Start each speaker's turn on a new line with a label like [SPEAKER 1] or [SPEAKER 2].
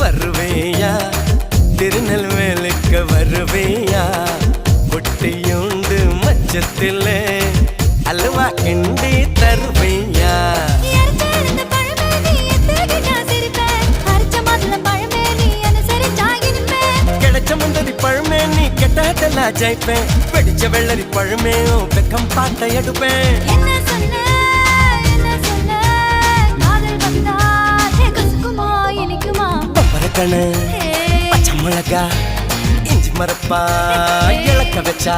[SPEAKER 1] வருவேயா திருநெல்வேலுக்கு வருவேயா பொட்டியுண்டு மச்சத்திலே அல்வா கிண்டி தருவேயா கிடைச்ச முந்தரி பழமே நீ கெட்டதெல்லாம் ஜெயிப்பேன் வெடிச்ச வெள்ளரி பழமே வெக்கம் பார்த்த எடுப்பேன் பச்சை மிளகா இஞ்சி மரப்பா இழக்க வச்சா